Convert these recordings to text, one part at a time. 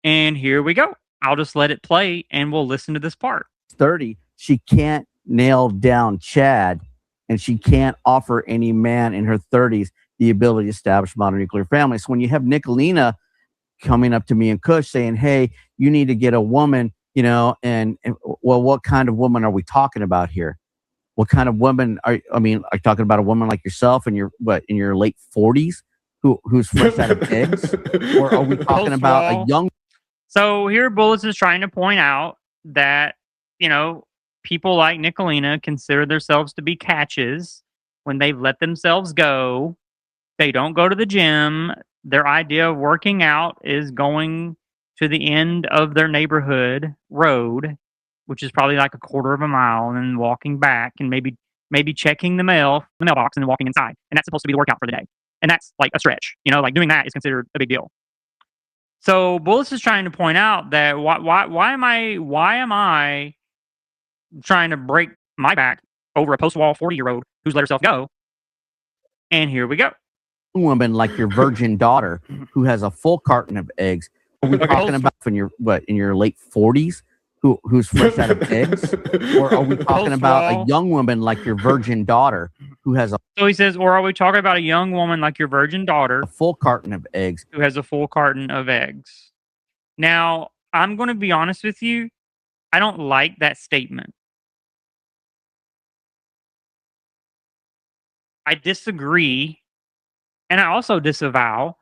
And here we go. I'll just let it play and we'll listen to this part. 30, she can't nail down Chad, and she can't offer any man in her 30s the ability to establish modern nuclear family. So when you have Nicolina coming up to me and Kush saying, "Hey, you need to get a woman," and well, what kind of woman are we talking about here? What kind of woman are you talking about a woman like yourself in your late 40s who's fresh out of eggs, or are we talking about a young? So here, Bullets is trying to point out that people like Nicolina consider themselves to be catches when they've let themselves go. They don't go to the gym. Their idea of working out is going to the end of their neighborhood road, which is probably like a quarter of a mile, and then walking back and maybe checking the mailbox and then walking inside. And that's supposed to be the workout for the day. And that's like a stretch. Like doing that is considered a big deal. So Bullets is trying to point out that why am I trying to break my back over a post-wall 40-year-old who's let herself go? And here we go. Woman like your virgin daughter who has a full carton of eggs. Are we talking about in your late 40s who's fresh out of eggs? Or are we talking about a young woman like your virgin daughter who has a... So he says, or are we talking about a young woman like your virgin daughter, a full carton of eggs, who has a full carton of eggs? Now, I'm going to be honest with you. I don't like that statement. I disagree, and I also disavow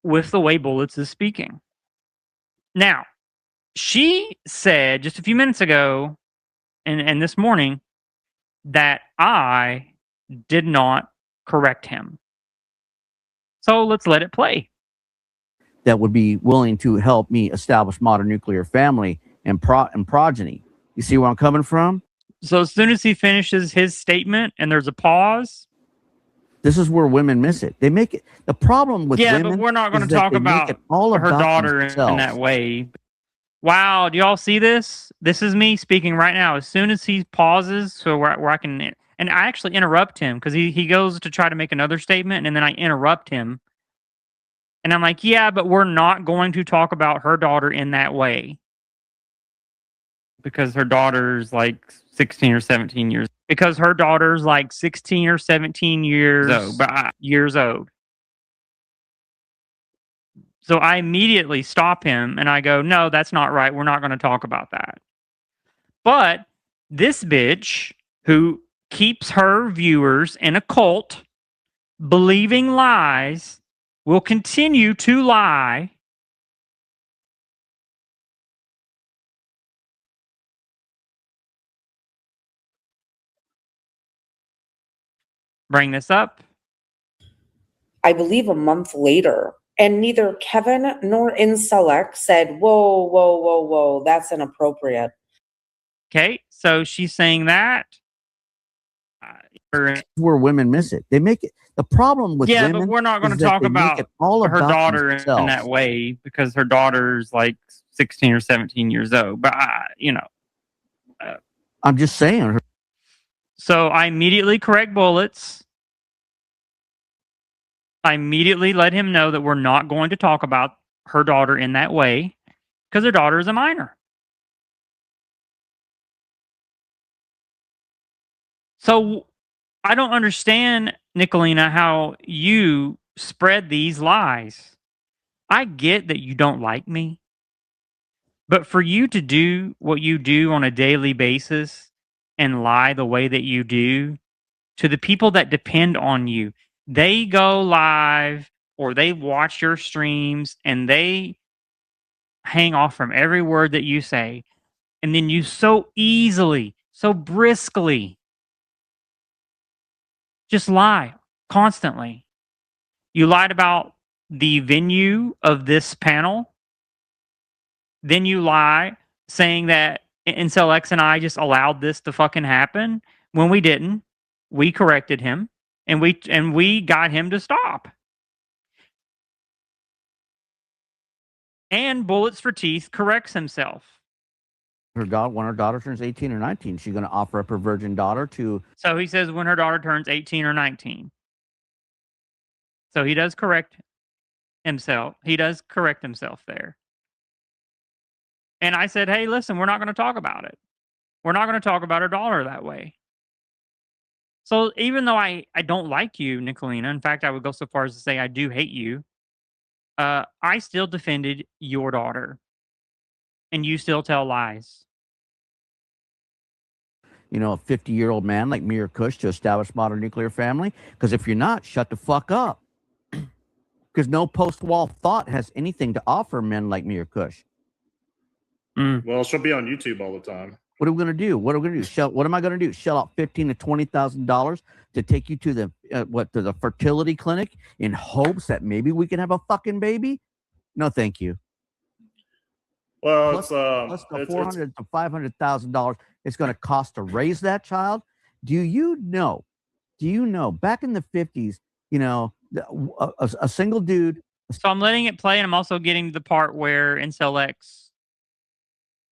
with the way Bullets is speaking. Now, she said just a few minutes ago and this morning that I did not correct him. So let's let it play. That would be willing to help me establish modern nuclear family and progeny. You see where I'm coming from? So as soon as he finishes his statement and there's a pause, this is where women miss it. They make it the problem with women. Yeah, but we're not going to talk about her daughter in that way. Wow, do y'all see this? This is me speaking right now. As soon as he pauses, so where I can, and I actually interrupt him because he goes to try to make another statement, and then I interrupt him, and I'm like, yeah, but we're not going to talk about her daughter in that way because her daughter's like 16 or 17 years. Because her daughter's like 16 or 17 years old. So I immediately stop him and I go, no, that's not right. We're not going to talk about that. But this bitch who keeps her viewers in a cult, believing lies, will continue to lie. Bring this up. I believe a month later. And neither Kevin nor Inselec said, whoa, whoa, whoa, whoa, that's inappropriate. Okay, so she's saying that. Where women miss it. They make it the problem with women. Yeah, but we're not going to talk about her daughter in that way because her daughter's like 16 or 17 years old. But, I'm just saying. So I immediately correct Bullets. I immediately let him know that we're not going to talk about her daughter in that way because her daughter is a minor. So I don't understand, Nicolina, how you spread these lies. I get that you don't like me, but for you to do what you do on a daily basis and lie the way that you do to the people that depend on you, they go live or they watch your streams and they hang off from every word that you say. And then you so easily, so briskly just lie constantly. You lied about the venue of this panel. Then you lie saying that Incel X and I just allowed this to fucking happen when we didn't. We corrected him and we got him to stop. And Bullets for Teeth corrects himself. When her daughter turns 18 or 19, she's going to offer up her virgin daughter to... So he says when her daughter turns 18 or 19. So he does correct himself. He does correct himself there. And I said, hey, listen, we're not going to talk about it. We're not going to talk about her daughter that way. So even though I don't like you, Nicolina, in fact, I would go so far as to say I do hate you, I still defended your daughter. And you still tell lies. You know, a 50-year-old man like Mir Kush to establish modern nuclear family? Because if you're not, shut the fuck up. Because no post-wall thought has anything to offer men like Mir Kush. Well, she'll be on YouTube all the time. What are we going to do? What are we going to do? What am I going to do? Shell out $15,000 to $20,000 to take you to the to the fertility clinic in hopes that maybe we can have a fucking baby? No, thank you. Well, Plus the $400,000 to $500,000 it's going to cost to raise that child. Do you know? Back in the 50s, you know, a single dude. So I'm letting it play, and I'm also getting to the part where Incel X,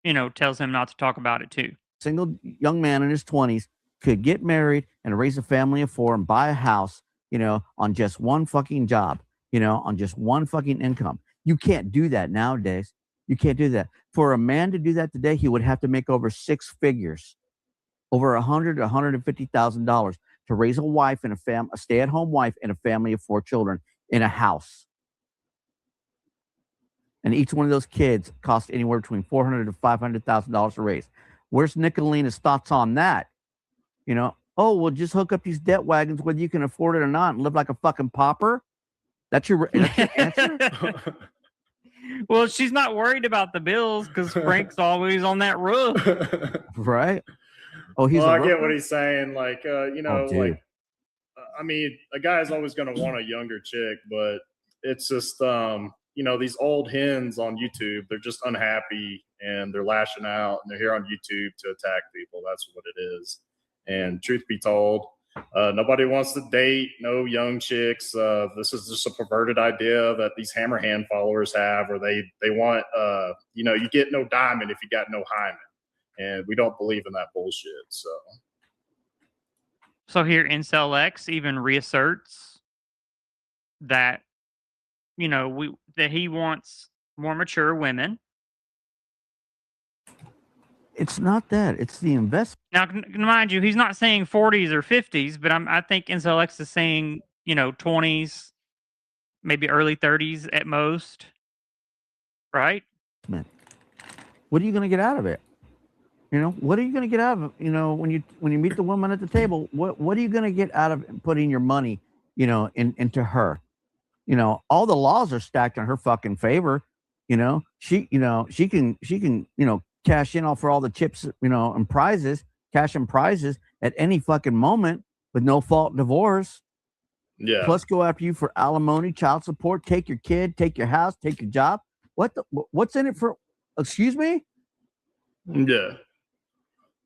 you know, tells him not to talk about it too. Single young man in his 20s could get married and raise a family of 4 and buy a house, you know, on just one fucking job, you know, on just one fucking income. You can't do that nowadays. You can't do that. For a man to do that today, he would have to make over 6 figures, over $100,000 to $150,000 to raise a wife and a stay-at-home wife and a family of 4 children in a house. And each one of those kids cost anywhere between $400,000 to $500,000 to raise. Where's Nicolina's thoughts on that? You know, oh, well, just hook up these debt wagons whether you can afford it or not and live like a fucking pauper. That's your answer? Well, she's not worried about the bills because Frank's always on that roof. Right? Oh, he's. Well, I get what he's saying. Like, you know, dude. like, I mean, a guy's always going to want a younger chick, but it's just, you know, these old hens on YouTube, they're just unhappy and they're lashing out and they're here on YouTube to attack people. That's what it is. And truth be told, nobody wants to date no young chicks. This is just a perverted idea that these hammer hand followers have, or they want, you know, you get no diamond if you got no hymen. And we don't believe in that bullshit. So here, Incel X even reasserts that, you know, that he wants more mature women. It's not that. It's the investment. Now, mind you, he's not saying 40s or 50s, but I think Incel X is saying, you know, 20s, maybe early 30s at most, right? What are you going to get out of it? You know, what are you going to get out of it? You know, when you meet the woman at the table, what are you going to get out of putting your money, you know, into her? You know, all the laws are stacked in her fucking favor. You know, she can, you know, cash in for all the chips, you know, and prizes, cash and prizes at any fucking moment with no fault divorce. Yeah. Plus go after you for alimony, child support, take your kid, take your house, take your job. What's in it for? Excuse me? Yeah.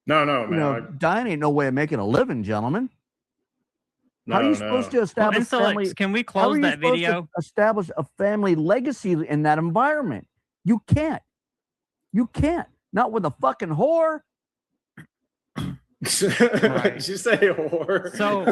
No, man. You know, dying ain't no way of making a living, gentlemen. No, how are you supposed to establish family? X, can we close that video? Establish a family legacy in that environment. You can't. You can't. Not with a fucking whore. Right. Did you say whore? So,